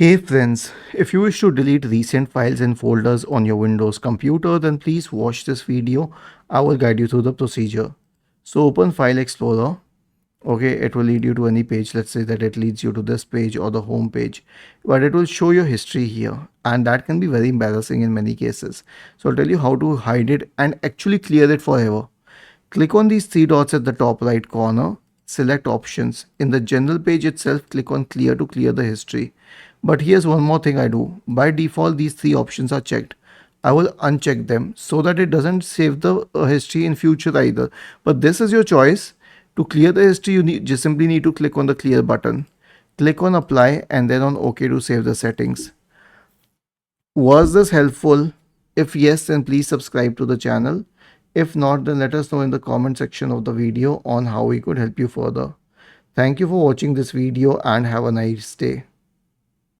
Hey friends, if you wish to delete recent files and folders on your Windows computer, then please watch this video. I will guide you through the procedure. So open File Explorer. Okay, it will lead you to any page. Let's say that it leads you to this page or the home page, but it will show your history here, and that can be very embarrassing in many cases. So I'll tell you how to hide it and actually clear it forever. Click on these three dots at the top right corner, select options. In the general page itself, click on clear to clear the history. But here's one more thing I do. By default, these three options are checked. I will uncheck them so that it doesn't save the history in future either. But this is your choice. To clear the history, just simply need to click on the clear button. Click on apply and then on OK to save the settings. Was this helpful? If yes, then please subscribe to the channel. If not, then let us know in the comment section of the video on how we could help you further. Thank you for watching this video and have a nice day.